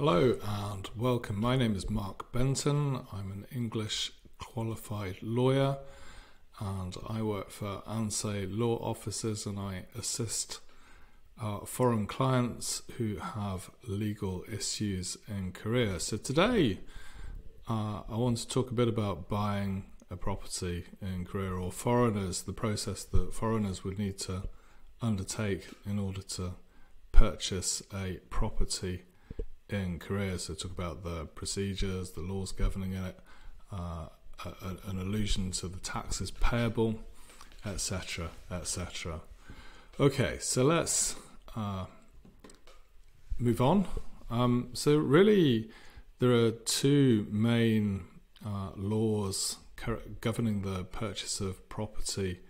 Hello and welcome. My name is Mark Benton. I'm an English qualified lawyer and I work for Ahnse law offices, and I assist foreign clients who have legal issues in Korea. So today I want to talk a bit about buying a property in Korea, or foreigners, the process that foreigners would need to undertake in order to purchase a property in Korea. So talk about the procedures, the laws governing it, an allusion to the taxes payable, etc., etc. Okay, so let's move on. So really there are two main laws governing the purchase of property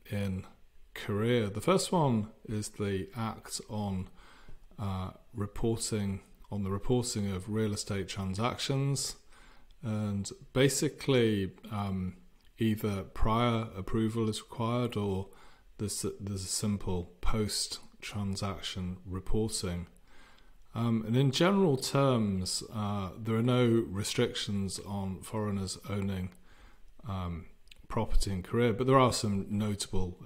in Korea. The first one is the Act on reporting of real estate transactions, and basically either prior approval is required or there's a simple post-transaction reporting. And in general terms, there are no restrictions on foreigners owning property in Korea, but there are some notable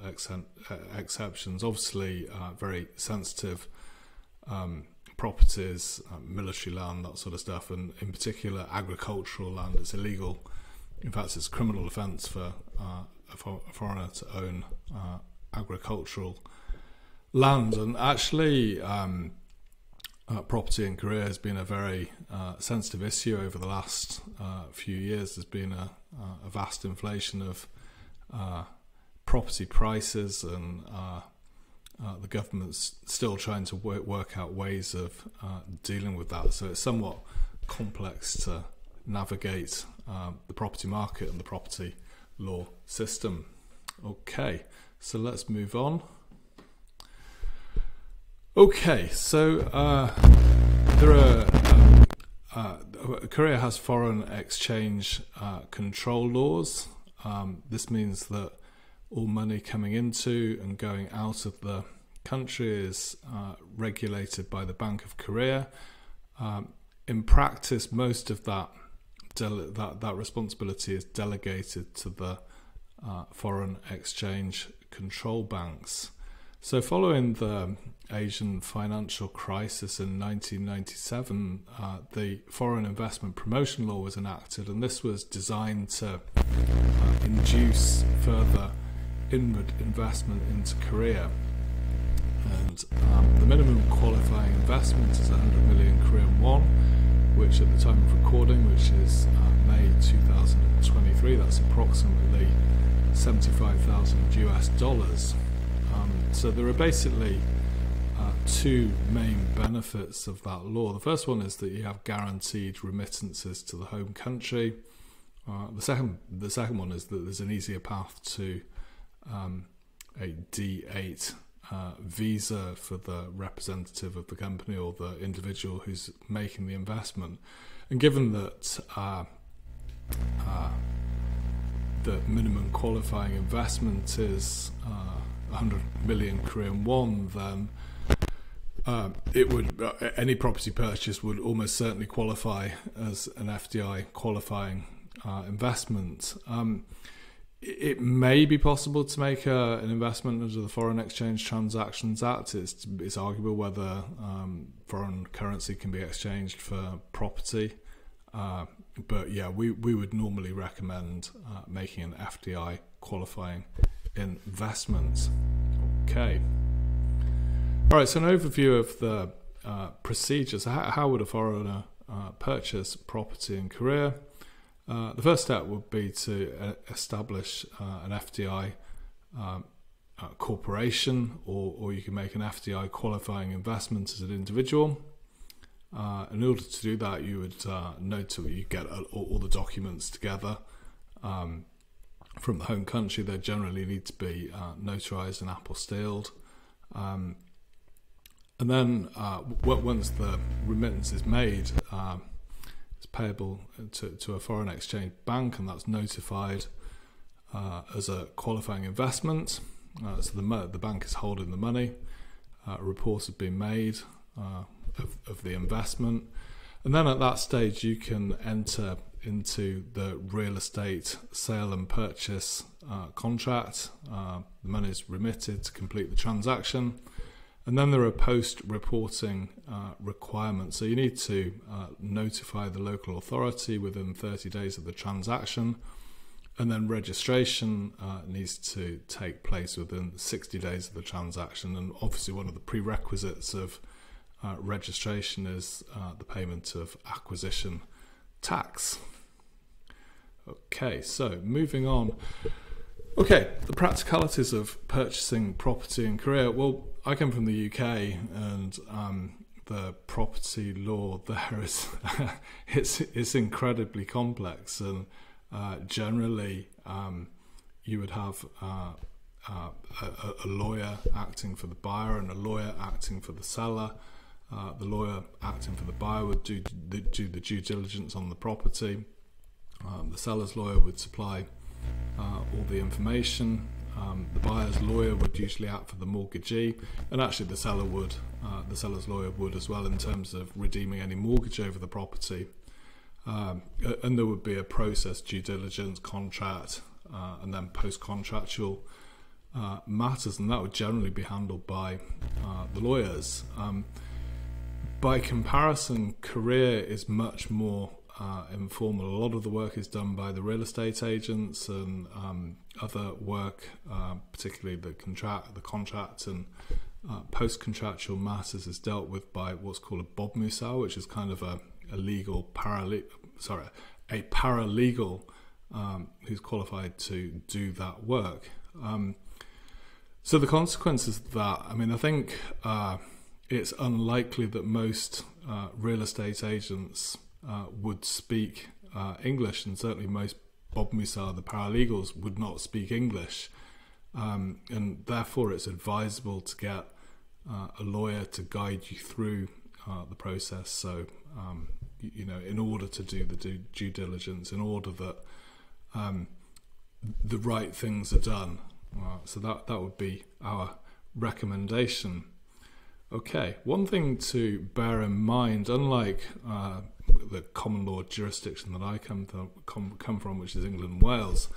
exceptions. Obviously, very sensitive properties, military land, that sort of stuff, and in particular agricultural land. It's illegal. In fact, it's a criminal offence for a foreigner to own agricultural land. And actually, property in Korea has been a very sensitive issue over the last few years. There's been a vast inflation of property prices, and the government's still trying to work out ways of dealing with that. So it's somewhat complex to navigate the property market and the property law system. Okay, so let's move on. Okay, so Korea has foreign exchange control laws. This means that all money coming into and going out of the country is regulated by the Bank of Korea. In practice, most of that responsibility is delegated to the foreign exchange control banks. So following the Asian financial crisis in 1997, the Foreign Investment Promotion Law was enacted, and this was designed to induce further inward investment into Korea. And the minimum qualifying investment is 100 million Korean won, which at the time of recording, which is May 2023, that's approximately $75,000 US. So there are basically two main benefits of that law. The first one is that you have guaranteed remittances to the home country. The second one is that there's an easier path to a D8 visa for the representative of the company or the individual who's making the investment. And given that the minimum qualifying investment is 100 million Korean won, then any property purchase would almost certainly qualify as an FDI qualifying investment. It may be possible to make an investment under the Foreign Exchange Transactions Act. It's arguable whether foreign currency can be exchanged for property. But yeah, we would normally recommend making an FDI qualifying investment. Okay. All right, so an overview of the procedures. How would a foreigner purchase property in Korea? The first step would be to establish an FDI corporation, or you can make an FDI qualifying investment as an individual. In order to do that, you would you get all the documents together from the home country. They generally need to be notarized and apostilled. And then once the remittance is made, it's payable to a foreign exchange bank, and that's notified as a qualifying investment. So the bank is holding the money. A report has been made of the investment. And then at that stage, you can enter into the real estate sale and purchase contract. The money is remitted to complete the transaction. And then there are post-reporting requirements. So you need to notify the local authority within 30 days of the transaction. And then registration needs to take place within 60 days of the transaction. And obviously one of the prerequisites of registration is the payment of acquisition tax. Okay, so moving on. Okay, the practicalities of purchasing property in Korea. Well, I come from the UK, and the property law there is it's incredibly complex, and generally you would have a lawyer acting for the buyer and a lawyer acting for the seller. The lawyer acting for the buyer would do the due diligence on the property. The seller's lawyer would supply all the information. The buyer's lawyer would usually act for the mortgagee, and actually the seller's lawyer would as well in terms of redeeming any mortgage over the property. And there would be a process, due diligence, contract, and then post-contractual matters, and that would generally be handled by the lawyers. By comparison, Korea is much more informal. A lot of the work is done by the real estate agents, and other work, particularly the contract and post-contractual matters, is dealt with by what's called a 법무사, which is kind of a paralegal who's qualified to do that work. So the consequences of that, I mean, I think it's unlikely that most real estate agents would speak English, and certainly most 법무사, the paralegals, would not speak English, and therefore it's advisable to get a lawyer to guide you through the process. So in order to do the due diligence, in order that the right things are done. So that would be our recommendation. Okay, one thing to bear in mind, unlike the common law jurisdiction that I come from, which is England and Wales,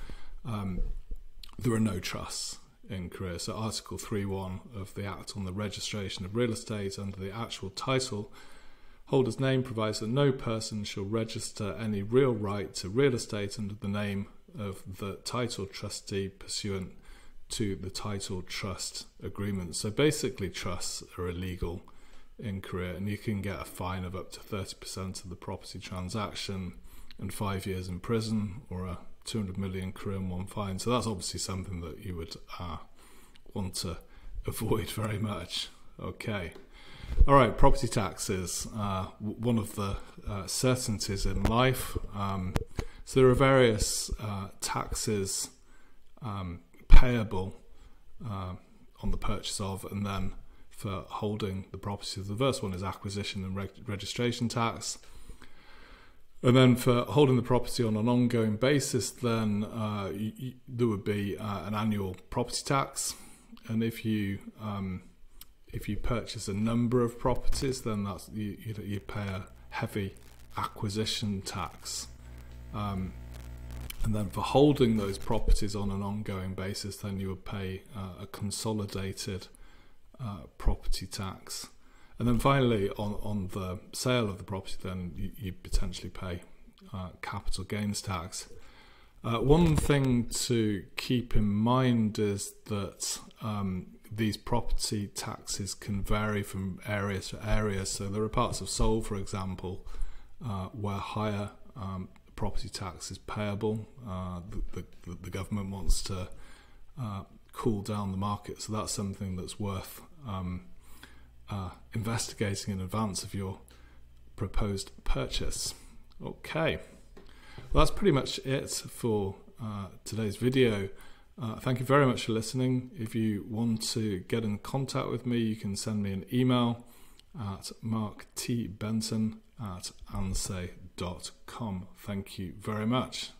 there are no trusts in Korea. So Article 3.1 of the Act on the Registration of Real Estate, under the actual title holder's name, provides that no person shall register any real right to real estate under the name of the title trustee pursuant to the title trust agreement. So basically trusts are illegal in Korea, and you can get a fine of up to 30% of the property transaction and 5 years in prison, or a 200 million Korean won fine. So that's obviously something that you would want to avoid very much. Okay. All right, property taxes, one of the certainties in life. So there are various taxes payable on the purchase of, and then for holding the property. The first one is acquisition and registration tax. And then for holding the property on an ongoing basis, then there would be an annual property tax. And if you purchase a number of properties, then that's you pay a heavy acquisition tax. And then for holding those properties on an ongoing basis, then you would pay a consolidated property tax. And then finally, on the sale of the property, then you potentially pay capital gains tax. One thing to keep in mind is that these property taxes can vary from area to area. So there are parts of Seoul, for example, where higher property tax is payable. The government wants to cool down the market, so that's something that's worth investigating in advance of your proposed purchase. Okay, well, that's pretty much it for today's video. Thank you very much for listening. If you want to get in contact with me, you can send me an email at marktbenton@ahnse.com. Thank you very much.